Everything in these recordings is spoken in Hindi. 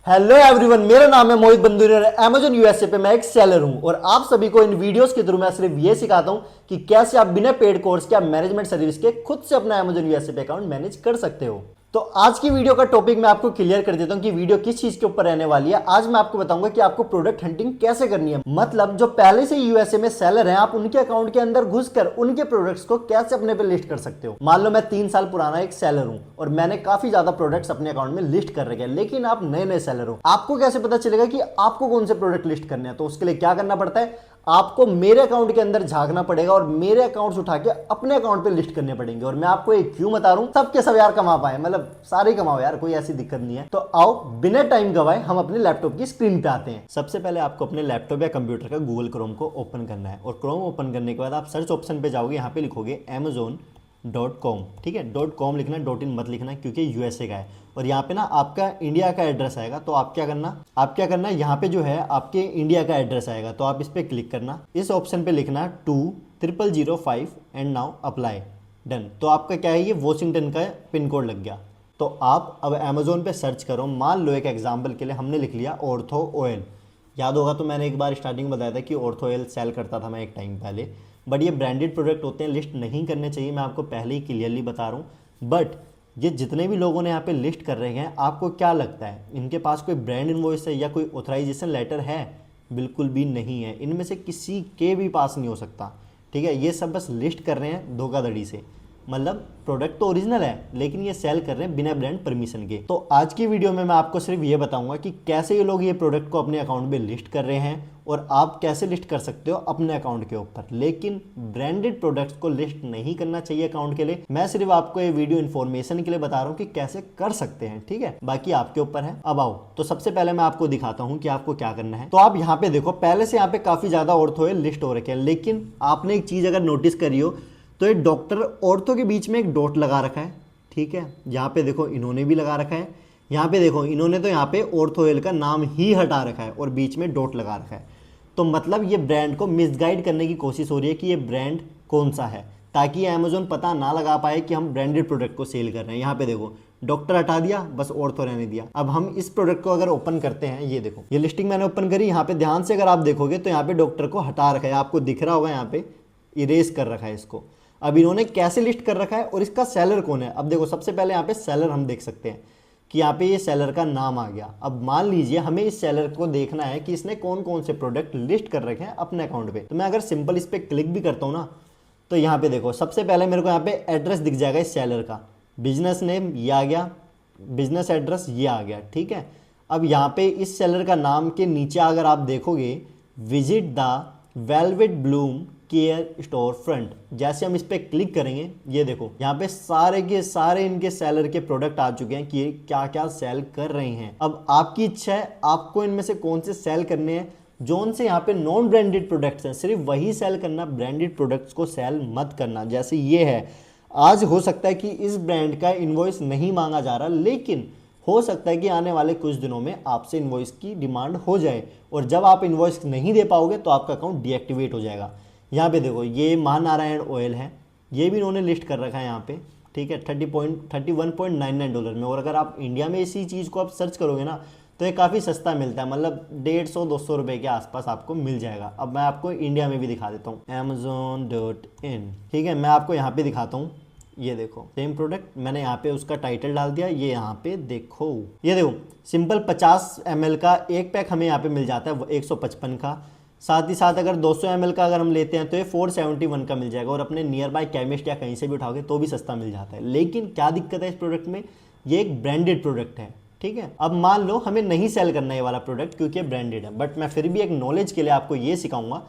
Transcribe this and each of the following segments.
हेलो एवरीवन, मेरा नाम है मोहित बंदूरी और अमेजन यूएसए पे मैं एक सेलर हूं और आप सभी को इन वीडियोस के थ्रू मैं सिर्फ ये सिखाता हूं कि कैसे आप बिना पेड कोर्स के आप मैनेजमेंट सर्विस के खुद से अपना अमेजन यूएसए पे अकाउंट मैनेज कर सकते हो। तो आज की वीडियो का टॉपिक मैं आपको क्लियर कर देता हूं कि वीडियो किस चीज के ऊपर रहने वाली है। आज मैं आपको बताऊंगा कि आपको प्रोडक्ट हंटिंग कैसे करनी है, मतलब जो पहले से यूएसए में सेलर हैं आप उनके अकाउंट के अंदर घुसकर उनके प्रोडक्ट्स को कैसे अपने पे लिस्ट कर सकते हो। मान लो मैं 3 साल पुराना एक सेलर हूं और मैंने काफी ज्यादा प्रोडक्ट्स अपने अकाउंट में लिस्ट कर रखे हैं, लेकिन आप नए नए सेलर हो, आपको कैसे पता चलेगा कि आपको कौन से प्रोडक्ट लिस्ट करने हैं। तो उसके लिए क्या करना पड़ता है, आपको मेरे अकाउंट के अंदर झांकना पड़ेगा और मेरे अकाउंट्स उठा के अपने अकाउंट पे लिस्ट करने पड़ेंगे। और मैं आपको एक क्यों बता रहा हूं, सबके सब यार कमा पाए, मतलब सारे कमाओ यार, कोई ऐसी दिक्कत नहीं है। तो आओ बिना टाइम गवाए हम अपने लैपटॉप की स्क्रीन पे आते हैं। सबसे पहले आपको अपने लैपटॉप या कंप्यूटर का गूगल क्रोम को ओपन करना है और क्रोम ओपन करने के बाद आप सर्च ऑप्शन पे जाओगे, यहाँ पे लिखोगे amazon.com। ठीक है, .com लिखना, .in मत लिखना क्योंकि यूएसए का है और यहाँ पे ना आपका इंडिया का एड्रेस आएगा। तो आप क्या करना यहाँ पे जो है आपके इंडिया का एड्रेस आएगा, तो आप इस पे क्लिक करना, इस ऑप्शन पे लिखना 20005 एंड नाउ अप्लाई, डन। तो आपका क्या है, ये वॉशिंगटन का पिन कोड लग गया। तो आप अब अमेजोन पे सर्च करो, मान लो एक एग्जाम्पल के लिए हमने लिख लिया ऑर्थो ऑयल। याद होगा तो मैंने एक बार स्टार्टिंग में बताया था कि ऑर्थो ऑयल सेल करता था मैं एक टाइम पहले, बट ये ब्रांडेड प्रोडक्ट होते हैं, लिस्ट नहीं करने चाहिए, मैं आपको पहले ही क्लियरली बता रहा हूँ। बट ये जितने भी लोगों ने यहाँ पे लिस्ट कर रहे हैं, आपको क्या लगता है इनके पास कोई ब्रांड इनवॉइस है या कोई ऑथराइजेशन लेटर है? बिल्कुल भी नहीं है, इनमें से किसी के भी पास नहीं हो सकता। ठीक है, ये सब बस लिस्ट कर रहे हैं धोखाधड़ी से, मतलब प्रोडक्ट तो ओरिजिनल है लेकिन ये सेल कर रहे हैं बिना ब्रांड परमिशन के। तो आज की वीडियो में मैं आपको सिर्फ ये बताऊंगा कि कैसे ये लोग ये प्रोडक्ट को अपने अकाउंट में लिस्ट कर रहे हैं और आप कैसे लिस्ट कर सकते हो अपने अकाउंट के ऊपर। लेकिन ब्रांडेड प्रोडक्ट्स को लिस्ट नहीं करना चाहिए अकाउंट के लिए। मैं सिर्फ आपको ये वीडियो इन्फॉर्मेशन के लिए बता रहा हूँ कि कैसे कर सकते हैं, ठीक है, बाकी आपके ऊपर है। अब आओ, तो सबसे पहले मैं आपको दिखाता हूँ कि आपको क्या करना है। तो आप यहाँ पे देखो, पहले से यहाँ पे काफी ज्यादा ऑर्थो लिस्ट हो रखे हैं, लेकिन आपने एक चीज अगर नोटिस करी हो तो ये डॉक्टर ऑर्थो के बीच में एक डॉट लगा रखा है। ठीक है, यहाँ पे देखो इन्होंने भी लगा रखा है, यहाँ पे देखो इन्होंने तो यहाँ पे ऑर्थो ऑयल का नाम ही हटा रखा है और बीच में डॉट लगा रखा है। तो मतलब ये ब्रांड को मिसगाइड करने की कोशिश हो रही है कि ये ब्रांड कौन सा है, ताकि अमेजोन पता ना लगा पाए कि हम ब्रांडेड प्रोडक्ट को सेल कर रहे हैं। यहाँ पे देखो डॉक्टर हटा दिया, बस ऑर्थो रहने दिया। अब हम इस प्रोडक्ट को अगर ओपन करते हैं, ये देखो ये लिस्टिंग मैंने ओपन करी, यहाँ पे ध्यान से अगर आप देखोगे तो यहाँ पे डॉक्टर को हटा रखा है, आपको दिख रहा होगा, यहाँ पे इरेज कर रखा है इसको। अब इन्होंने कैसे लिस्ट कर रखा है और इसका सेलर कौन है? अब देखो सबसे पहले यहाँ पे सेलर हम देख सकते हैं कि यहाँ पे ये सेलर का नाम आ गया। अब मान लीजिए हमें इस सेलर को देखना है कि इसने कौन कौन से प्रोडक्ट लिस्ट कर रखे हैं अपने अकाउंट पे। तो मैं अगर सिंपल इस पर क्लिक भी करता हूँ ना, तो यहाँ पे देखो सबसे पहले मेरे को यहाँ पे एड्रेस दिख जाएगा इस सेलर का, बिजनेस नेम ये आ गया, बिजनेस एड्रेस ये आ गया। ठीक है, अब यहाँ पे इस सेलर का नाम के नीचे अगर आप देखोगे, visit the velvet Bloom care store front, जैसे हम इस पे क्लिक करेंगे, ये देखो यहाँ पे सारे के सारे इनके सेलर के प्रोडक्ट आ चुके हैं कि ये क्या क्या सेल कर रहे हैं। अब आपकी इच्छा है आपको इनमें से कौन से सेल करने हैं। जोन से यहाँ पे नॉन ब्रांडेड प्रोडक्ट्स हैं, सिर्फ वही सेल करना, ब्रांडेड प्रोडक्ट्स को सेल मत करना। जैसे ये है, आज हो सकता है कि इस ब्रांड का इनवॉइस नहीं मांगा जा रहा, लेकिन हो सकता है कि आने वाले कुछ दिनों में आपसे इनवॉइस की डिमांड हो जाए और जब आप इनवॉइस नहीं दे पाओगे तो आपका अकाउंट डीएक्टिवेट हो जाएगा। यहाँ पे देखो ये महानारायण ऑयल है, ये भी इन्होंने लिस्ट कर रखा है यहाँ पे। ठीक है, $31.99 में। और अगर आप इंडिया में इसी चीज़ को आप सर्च करोगे ना तो ये काफ़ी सस्ता मिलता है, मतलब 150-200 रुपये के आसपास आपको मिल जाएगा। अब मैं आपको इंडिया में भी दिखा देता हूँ, amazon.in। ठीक है, मैं आपको यहाँ पे दिखाता हूँ, ये देखो सेम प्रोडक्ट, मैंने यहाँ पे उसका टाइटल डाल दिया, ये यहाँ पे देखो, ये देखो सिंपल 50 ml का एक पैक हमें यहाँ पे मिल जाता है 155 का। साथ ही साथ अगर 200 ml का अगर हम लेते हैं तो ये 471 का मिल जाएगा और अपने नियर बाय केमिस्ट या कहीं से भी उठाओगे तो भी सस्ता मिल जाता है। लेकिन क्या दिक्कत है इस प्रोडक्ट में, ये एक ब्रांडेड प्रोडक्ट है। ठीक है, अब मान लो हमें नहीं सेल करना है ये वाला प्रोडक्ट क्योंकि ब्रांडेड है, बट मैं फिर भी एक नॉलेज के लिए आपको ये सिखाऊंगा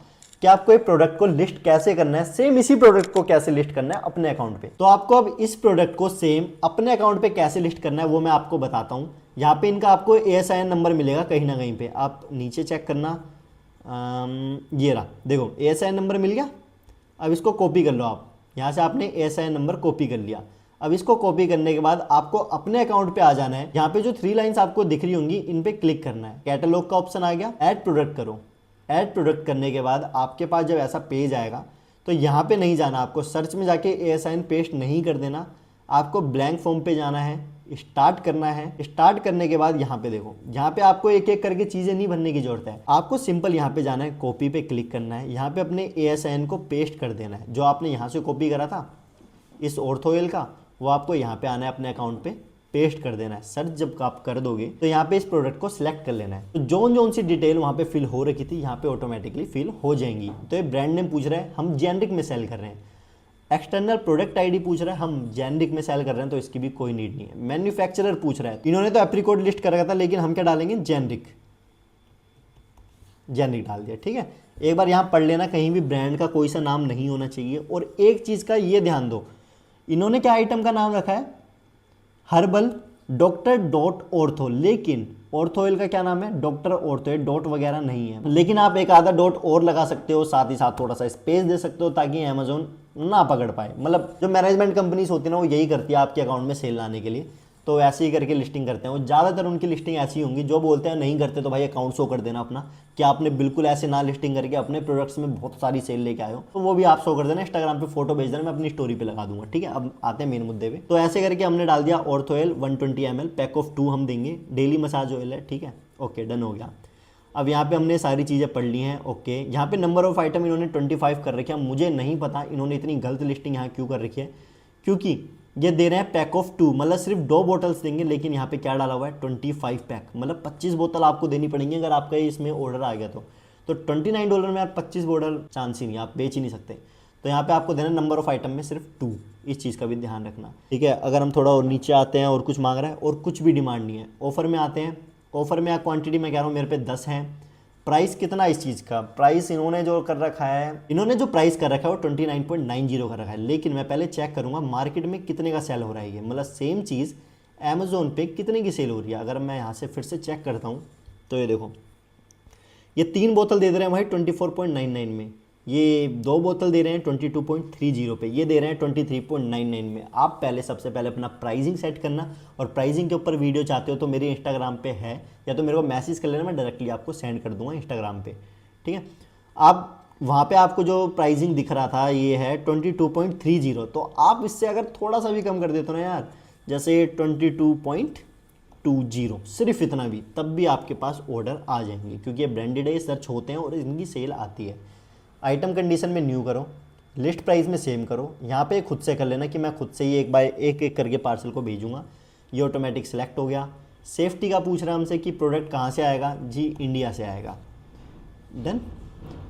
कि आपको एक प्रोडक्ट को लिस्ट कैसे करना है, सेम इसी प्रोडक्ट को कैसे लिस्ट करना है अपने अकाउंट पे। तो आपको अब इस प्रोडक्ट को सेम अपने अकाउंट पे कैसे लिस्ट करना है वो मैं आपको बताता हूँ। यहाँ पे इनका आपको ASIN नंबर मिलेगा कहीं ना कहीं पे, आप नीचे चेक करना, ये रहा देखो ASIN नंबर मिल गया। अब इसको कॉपी कर लो आप, यहाँ से आपने ASIN नंबर कॉपी कर लिया। अब इसको कॉपी करने के बाद आपको अपने अकाउंट पे आ जाना है, यहाँ पे जो 3 लाइंस आपको दिख रही होंगी इन पे क्लिक करना है। कैटलॉग का ऑप्शन आ गया, ऐड प्रोडक्ट करो। ऐड प्रोडक्ट करने के बाद आपके पास जब ऐसा पेज आएगा तो यहाँ पे नहीं जाना, आपको सर्च में जाके ASIN पेस्ट नहीं कर देना, आपको ब्लैंक फॉर्म पे जाना है। स्टार्ट करना है। स्टार्ट करने के बाद यहाँ पे देखो, यहाँ पे आपको एक एक करके चीजें नहीं भरने की जरूरत है, आपको सिंपल यहाँ पे जाना है, कॉपी पे क्लिक करना है, यहाँ पे अपने ASIN को पेस्ट कर देना है। जो आपने यहाँ से कॉपी करा था इस ऑर्थो ऑयल का, वो आपको यहाँ पे आना है, अपने अकाउंट पे पेस्ट कर देना है। सर्च जब आप कर दोगे तो यहाँ पे इस प्रोडक्ट को सिलेक्ट कर लेना है। तो जोन सी डिटेल वहाँ पे फिल हो रखी थी यहाँ पे ऑटोमेटिकली फिल हो जाएंगी। तो ये ब्रांड नेम पूछ रहा है, हम जेनरिक में सेल कर रहे हैं। एक्सटर्नल प्रोडक्ट आईडी पूछ रहा है, हम जेनरिक में सेल कर रहे हैं तो इसकी भी कोई नीड नहीं है। मैन्युफैक्चरर पूछ रहा है, इन्होंने तो एप्रीकोड लिस्ट कर रखा था, लेकिन हम क्या डालेंगे, जेनरिक डाल दिया। ठीक है, एक बार यहाँ पढ़ लेना, कहीं भी ब्रांड का कोई सा नाम नहीं होना चाहिए। और एक चीज़ का ये ध्यान दो, इन्होंने क्या आइटम का नाम रखा है, हर्बल डॉक्टर डॉट ऑर्थो, लेकिन ऑर्थो ऑयल का क्या नाम है, डॉक्टर ऑर्थो, डॉट वगैरह नहीं है। लेकिन आप एक आधा डॉट और लगा सकते हो, साथ ही साथ थोड़ा सा स्पेस दे सकते हो ताकि अमेजोन ना पकड़ पाए। मतलब जो मैनेजमेंट कंपनीज होती है ना, वो यही करती है आपके अकाउंट में सेल लाने के लिए, तो ऐसे ही करके लिस्टिंग करते हैं। वो ज़्यादातर उनकी लिस्टिंग ऐसी होंगी, जो बोलते हैं नहीं करते तो भाई अकाउंट शो कर देना अपना, कि आपने बिल्कुल ऐसे ना लिस्टिंग करके अपने प्रोडक्ट्स में बहुत सारी सेल लेके आए हो, तो वो भी आप शो कर देना। इंस्टाग्राम पे फोटो भेज देना, मैं अपनी स्टोरी पे लगा दूंगा। ठीक है, अब आते हैं मेन मुद्दे पे। तो ऐसे करके हमने डाल दिया ortho oil 120 ml, pack of 2 हम देंगे, डेली मसाज ऑयल है। ठीक है, ओके, डन हो गया। अब यहाँ पे हमने सारी चीज़ें पढ़ ली हैं। ओके, यहाँ पे नंबर ऑफ आइटम इन्होंने 25 कर रखे हैं। मुझे नहीं पता इन्होंने इतनी गलत लिस्टिंग यहाँ क्यों कर रखी है, क्योंकि ये दे रहे हैं पैक ऑफ 2, मतलब सिर्फ 2 बोतल्स देंगे, लेकिन यहाँ पे क्या डाला हुआ है, 25 पैक, मतलब 25 बोतल आपको देनी पड़ेंगी अगर आपका इसमें ऑर्डर आ गया तो $29 में यार 25 बोतल चांस ही नहीं, आप बेच ही नहीं सकते। तो यहाँ पे आपको देना नंबर ऑफ आइटम में सिर्फ 2, इस चीज़ का भी ध्यान रखना। ठीक है, अगर हम थोड़ा और नीचे आते हैं और कुछ मांग रहा है और कुछ भी डिमांड नहीं है, ऑफर में आते हैं। ऑफर में क्वांटिटी मैं कह रहा हूँ मेरे पे 10 है। प्राइस कितना इस चीज़ का, प्राइस इन्होंने जो कर रखा है, इन्होंने जो प्राइस कर रखा है वो 29.90 कर रखा है, लेकिन मैं पहले चेक करूंगा मार्केट में कितने का सेल हो रहा है ये, मतलब सेम चीज़ अमेजोन पे कितने की सेल हो रही है। अगर मैं यहाँ से फिर से चेक करता हूँ तो ये देखो, ये 3 बोतल दे रहे हैं भाई 24.99 में, ये 2 बोतल दे रहे हैं 22.30 पे, ये दे रहे हैं 23.99 में। आप पहले सबसे पहले अपना प्राइसिंग सेट करना, और प्राइसिंग के ऊपर वीडियो चाहते हो तो मेरे इंस्टाग्राम पे है, या तो मेरे को मैसेज कर लेना, मैं डायरेक्टली आपको सेंड कर दूंगा इंस्टाग्राम पे। ठीक है, आप वहाँ पे आपको जो प्राइसिंग दिख रहा था ये है 22.30, तो आप इससे अगर थोड़ा सा भी कम कर देते हो ना यार, जैसे 22.20, सिर्फ इतना भी, तब भी आपके पास ऑर्डर आ जाएंगे, क्योंकि ये ब्रांडेड है, सर्च होते हैं और इनकी सेल आती है। आइटम कंडीशन में न्यू करो, लिस्ट प्राइस में सेम करो। यहाँ पे खुद से कर लेना कि मैं खुद से ही एक बाय एक करके पार्सल को भेजूंगा, ये ऑटोमेटिक सेलेक्ट हो गया। सेफ्टी का पूछ रहा है हमसे कि प्रोडक्ट कहाँ से आएगा, जी इंडिया से आएगा, डन।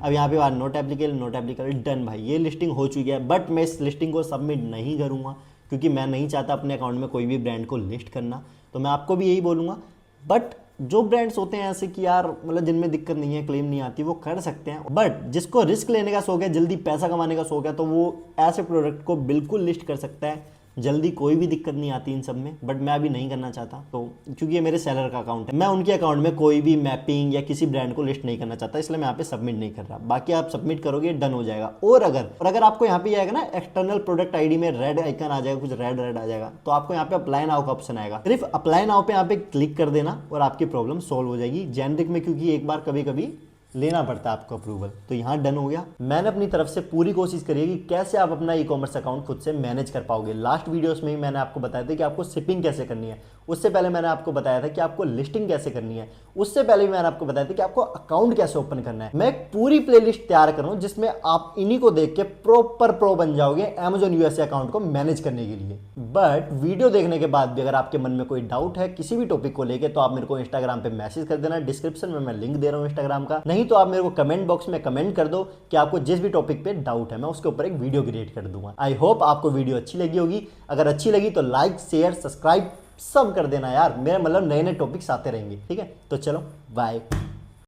अब यहाँ पे बात नोट एप्लीकेबल, डन भाई, ये लिस्टिंग हो चुकी है। बट मैं इस लिस्टिंग को सबमिट नहीं करूँगा, क्योंकि मैं नहीं चाहता अपने अकाउंट में कोई भी ब्रांड को लिस्ट करना। तो मैं आपको भी यही बोलूँगा, बट जो ब्रांड्स होते हैं ऐसे कि यार मतलब जिनमें दिक्कत नहीं है, क्लेम नहीं आती, वो कर सकते हैं। बट जिसको रिस्क लेने का शौक है, जल्दी पैसा कमाने का शौक है, तो वो ऐसे प्रोडक्ट को बिल्कुल लिस्ट कर सकता है, जल्दी, कोई भी दिक्कत नहीं आती इन सब में। बट मैं अभी नहीं करना चाहता, तो क्योंकि ये मेरे सेलर का अकाउंट है, मैं उनके अकाउंट में कोई भी मैपिंग या किसी ब्रांड को लिस्ट नहीं करना चाहता, इसलिए मैं यहाँ पे सबमिट नहीं कर रहा। बाकी आप सबमिट करोगे, डन हो जाएगा। और अगर आपको यहाँ पे आएगा ना, एक्सटर्नल प्रोडक्ट आईडी में रेड आइकन आ जाएगा, कुछ रेड आ जाएगा, तो आपको यहाँ पे अप्लाई नाउ का ऑप्शन आएगा, सिर्फ अप्लाई नाउ पे यहाँ पे क्लिक कर देना और आपकी प्रॉब्लम सोल्व हो जाएगी। जेनरिक में क्योंकि एक बार कभी कभी लेना पड़ता है आपको अप्रूवल, तो यहाँ डन हो गया। मैंने अपनी तरफ से पूरी कोशिश करी है कि कैसे आप अपना ई कॉमर्स अकाउंट खुद से मैनेज कर पाओगे। लास्ट वीडियोस में ही मैंने आपको बताया था कि आपको शिपिंग कैसे करनी है, उससे पहले मैंने आपको बताया था कि आपको लिस्टिंग कैसे करनी है, उससे पहले भी मैंने आपको बताया था कि आपको अकाउंट कैसे ओपन करना है। मैं एक पूरी प्लेलिस्ट तैयार कर रहा हूं जिसमें आप इन्हीं को देख के प्रॉपर प्रो बन जाओगे अमेजॉन यूएसए अकाउंट को मैनेज करने के लिए। बट वीडियो देखने के बाद भी अगर आपके मन में कोई डाउट है किसी भी टॉपिक को लेके, तो आप मेरे को इंस्टाग्राम पे मैसेज कर देना, डिस्क्रिप्शन में मैं लिंक दे रहा हूं इंस्टाग्राम का, नहीं तो आप मेरे को कमेंट बॉक्स में कमेंट कर दो कि आपको जिस भी टॉपिक पे डाउट है, मैं उसके ऊपर एक वीडियो क्रिएट कर दूंगा। आई होप आपको वीडियो अच्छी लगी होगी। अगर अच्छी लगी तो लाइक, शेयर, सब्सक्राइब सब कर देना यार, मेरे मतलब नए नए टॉपिक्स आते रहेंगे। ठीक है, तो चलो बाय।